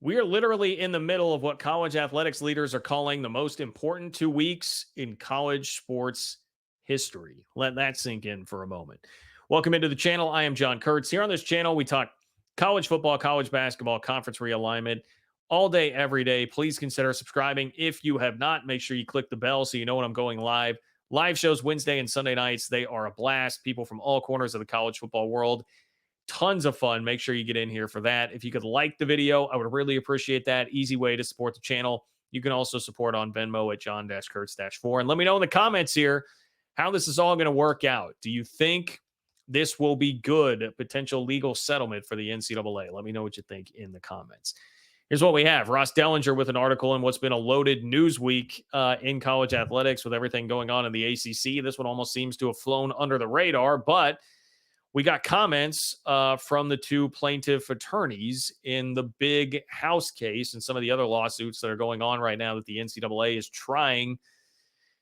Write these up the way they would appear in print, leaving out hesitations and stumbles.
We are literally in the middle of what college athletics leaders are calling the most important 2 weeks in college sports history. Let that sink in for a moment. Welcome into the channel. I am John Kurtz. Here on this channel, we talk college football, college basketball, conference realignment all day, every day. Please consider subscribing. If you have not, make sure you click the bell so you know when I'm going live. Live shows Wednesday and Sunday nights. They are a blast. People from all corners of the college football world. Tons of fun. Make sure you get in here for that. If you could like the video, I would really appreciate that. Easy way to support the channel. You can also support on Venmo at John-Kurtz-4. And let me know in the comments here how this is all going to work out. Do you think this will be good? Potential legal settlement for the NCAA? Let me know what you think in the comments. Here's what we have. Ross Dellenger with an article in what's been a loaded news week in college athletics with everything going on in the ACC. This one almost seems to have flown under the radar, but we got comments from the two plaintiff attorneys in the big house case and some of the other lawsuits that are going on right now that the NCAA is trying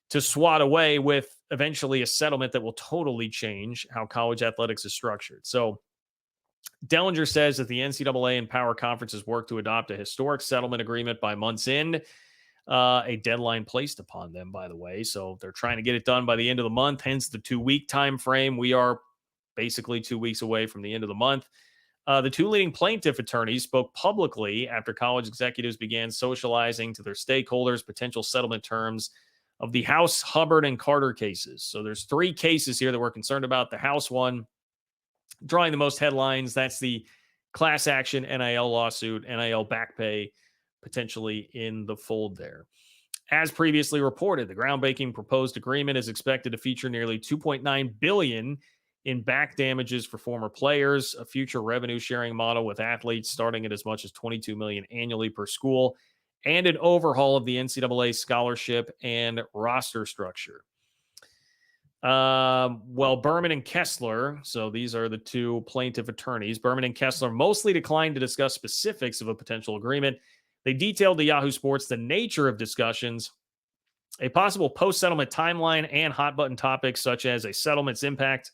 to swat away with eventually a settlement that will totally change how college athletics is structured. So Dellenger says that the NCAA and power conferences work to adopt a historic settlement agreement by month's end. A deadline placed upon them, by the way. So they're trying to get it done by the end of the month, hence the 2-week time frame. We are basically 2 weeks away from the end of the month. The two leading plaintiff attorneys spoke publicly after college executives began socializing to their stakeholders potential settlement terms of the House, Hubbard, and Carter cases. So there's 3 cases here that we're concerned about. The House one drawing the most headlines. That's the class action NIL lawsuit, NIL back pay potentially in the fold there. As previously reported, the groundbreaking proposed agreement is expected to feature nearly $2.9 billion in back damages for former players, a future revenue sharing model with athletes starting at as much as $22 million annually per school, and an overhaul of the NCAA scholarship and roster structure. Berman and Kessler, so these are the two plaintiff attorneys, Berman and Kessler mostly declined to discuss specifics of a potential agreement. They detailed to Yahoo Sports the nature of discussions, a possible post-settlement timeline, and hot-button topics such as a settlement's impact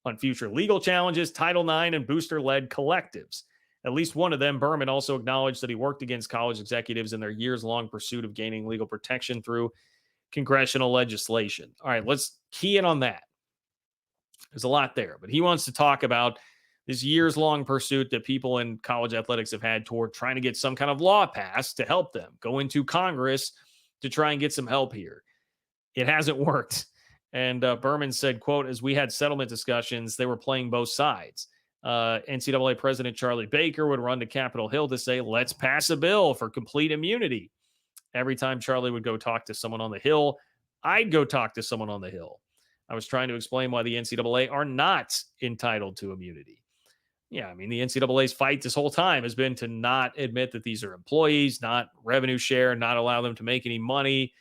on future legal challenges, Title IX, and booster-led collectives. At least one of them, Berman, also acknowledged that he worked against college executives in their years-long pursuit of gaining legal protection through congressional legislation. All right, let's key in on that. There's a lot there, but he wants to talk about this years-long pursuit that people in college athletics have had toward trying to get some kind of law passed to help them go into Congress to try and get some help here. It hasn't worked. And Berman said, quote, as we had settlement discussions, they were playing both sides. NCAA President Charlie Baker would run to Capitol Hill to say, let's pass a bill for complete immunity. Every time Charlie would go talk to someone on the Hill, I'd go talk to someone on the Hill. I was trying to explain why the NCAA are not entitled to immunity. Yeah, I mean, the NCAA's fight this whole time has been to not admit that these are employees, not revenue share, not allow them to make any money.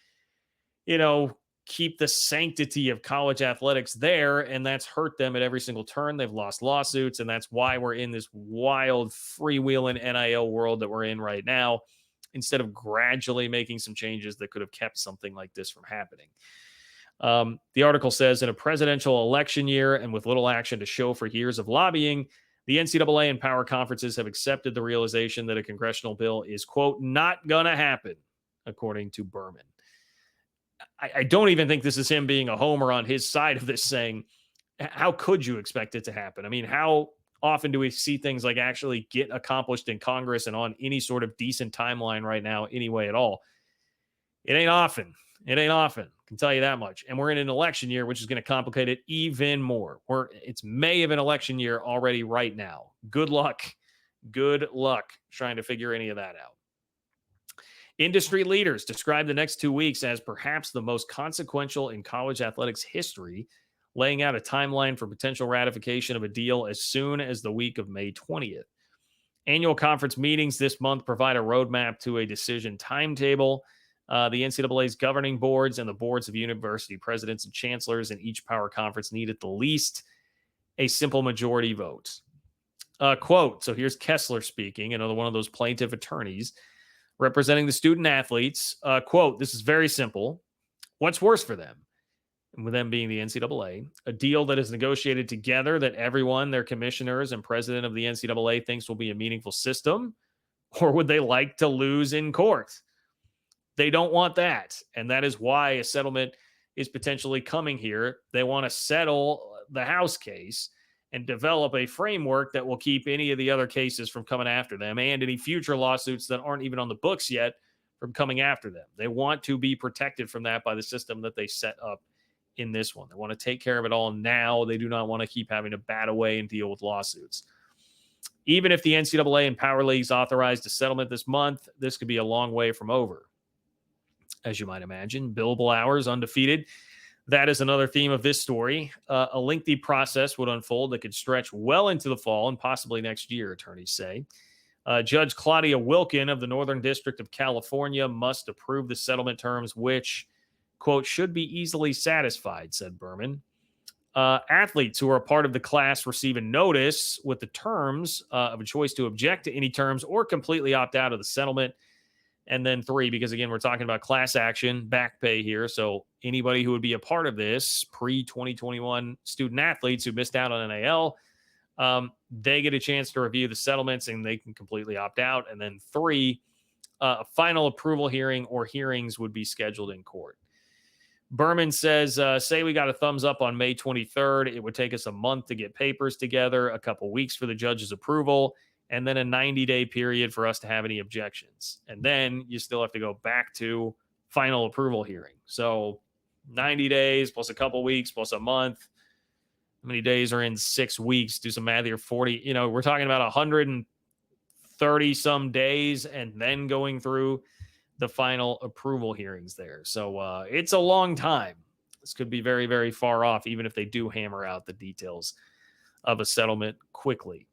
Keep the sanctity of college athletics there, and that's hurt them at every single turn. They've lost lawsuits, and that's why we're in this wild freewheeling NIL world that we're in right now, instead of gradually making some changes that could have kept something like this from happening. The article says, in a presidential election year and with little action to show for years of lobbying, the NCAA and power conferences have accepted the realization that a congressional bill is, quote, not going to happen, according to Berman. I don't even think this is him being a homer on his side of this, saying, how could you expect it to happen? I mean, how often do we see things like actually get accomplished in Congress and on any sort of decent timeline right now, anyway, at all? It ain't often. I can tell you that much. And we're in an election year, which is going to complicate it even more. It's May of an election year already right now. Good luck trying to figure any of that out. Industry leaders describe the next 2 weeks as perhaps the most consequential in college athletics history, laying out a timeline for potential ratification of a deal as soon as the week of May 20th. Annual conference meetings this month provide a roadmap to a decision timetable. The NCAA's governing boards and the boards of university presidents and chancellors in each power conference need at the least a simple majority vote. Quote, so here's Kessler speaking, another one of those plaintiff attorneys representing the student athletes. Quote, this is very simple. What's worse for them? And with them being the NCAA, a deal that is negotiated together that everyone, their commissioners and president of the NCAA thinks will be a meaningful system, or would they like to lose in court? They don't want that. And that is why a settlement is potentially coming here. They want to settle the House case and develop a framework that will keep any of the other cases from coming after them and any future lawsuits that aren't even on the books yet from coming after them. They want to be protected from that by the system that they set up in this one. They want to take care of it all now. They do not want to keep having to bat away and deal with lawsuits. Even if the NCAA and Power Leagues authorized a settlement this month, this could be a long way from over. As you might imagine, billable hours undefeated. That is another theme of this story. A lengthy process would unfold that could stretch well into the fall and possibly next year, attorneys say. Judge Claudia Wilkin of the Northern District of California must approve the settlement terms, which, quote, should be easily satisfied, said Berman. Athletes who are a part of the class receive a notice with the terms of a choice to object to any terms or completely opt out of the settlement. And then 3, because again, we're talking about class action, back pay here. So anybody who would be a part of this, pre-2021 student athletes who missed out on NIL, they get a chance to review the settlements and they can completely opt out. And then 3, a final approval hearing or hearings would be scheduled in court. Berman says, say we got a thumbs up on May 23rd. It would take us a month to get papers together, a couple weeks for the judge's approval, and then a 90-day period for us to have any objections. And then you still have to go back to final approval hearing. So 90 days plus a couple weeks plus a month. How many days are in 6 weeks? Do some math here. 40, we're talking about 130 some days and then going through the final approval hearings there. So it's a long time. This could be very, very far off, even if they do hammer out the details of a settlement quickly.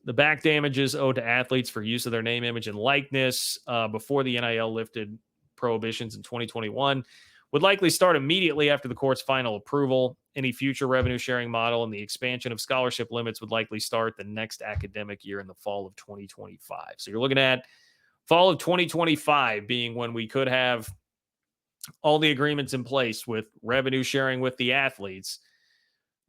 The back damages owed to athletes for use of their name, image, and likeness before the NIL lifted prohibitions in 2021 would likely start immediately after the court's final approval. Any future revenue sharing model and the expansion of scholarship limits would likely start the next academic year in the fall of 2025. So you're looking at fall of 2025 being when we could have all the agreements in place with revenue sharing with the athletes.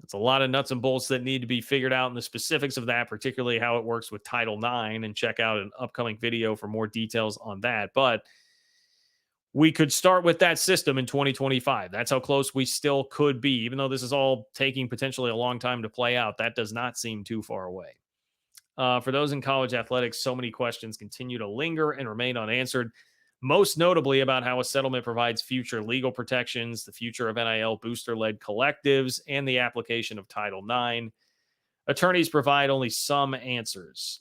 It's a lot of nuts and bolts that need to be figured out in the specifics of that, particularly how it works with Title IX, and check out an upcoming video for more details on that. But we could start with that system in 2025. That's how close we still could be, even though this is all taking potentially a long time to play out. That does not seem too far away. For those in college athletics, so many questions continue to linger and remain unanswered, most notably about how a settlement provides future legal protections, the future of NIL booster-led collectives, and the application of Title IX. Attorneys provide only some answers.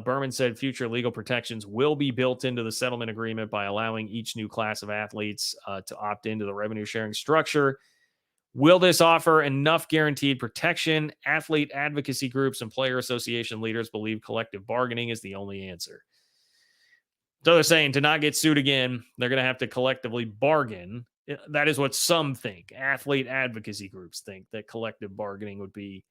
Berman said future legal protections will be built into the settlement agreement by allowing each new class of athletes to opt into the revenue sharing structure. Will this offer enough guaranteed protection? Athlete advocacy groups and player association leaders believe collective bargaining is the only answer. So they're saying to not get sued again, they're going to have to collectively bargain. That is what some think. Athlete advocacy groups think that collective bargaining would be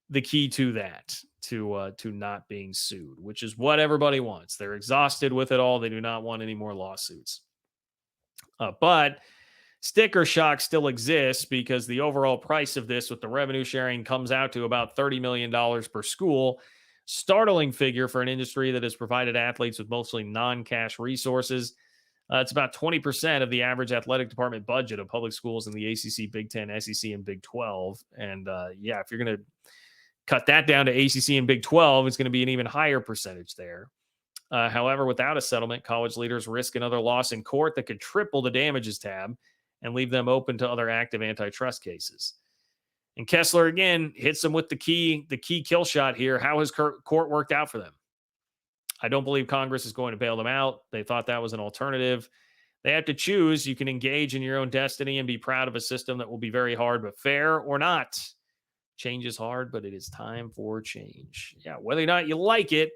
the key to that, to not being sued, which is what everybody wants. They're exhausted with it all. They do not want any more lawsuits. But sticker shock still exists because the overall price of this with the revenue sharing comes out to about $30 million per school. Startling figure for an industry that has provided athletes with mostly non-cash resources. It's about 20% of the average athletic department budget of public schools in the ACC, Big Ten, SEC, and Big 12. And if you're going to cut that down to ACC and Big 12, it's going to be an even higher percentage there. However, without a settlement, college leaders risk another loss in court that could triple the damages tab and leave them open to other active antitrust cases. And Kessler, again, hits them with the key kill shot here. How has court worked out for them? I don't believe Congress is going to bail them out. They thought that was an alternative. They have to choose. You can engage in your own destiny and be proud of a system that will be very hard but fair, or not. Change is hard, but it is time for change. Yeah, whether or not you like it,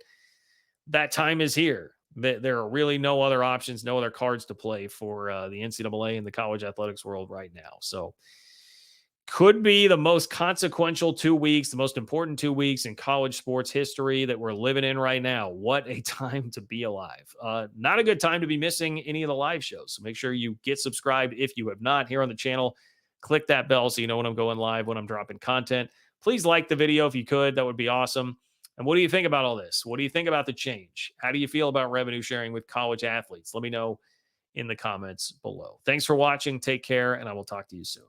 that time is here. There are really no other options, no other cards to play for the NCAA and the college athletics world right now. So could be the most consequential 2 weeks, the most important 2 weeks in college sports history that we're living in right now. What a time to be alive. Not a good time to be missing any of the live shows. So make sure you get subscribed if you have not here on the channel. Click that bell so you know when I'm going live, when I'm dropping content. Please like the video if you could. That would be awesome. And what do you think about all this? What do you think about the change? How do you feel about revenue sharing with college athletes? Let me know in the comments below. Thanks for watching. Take care, and I will talk to you soon.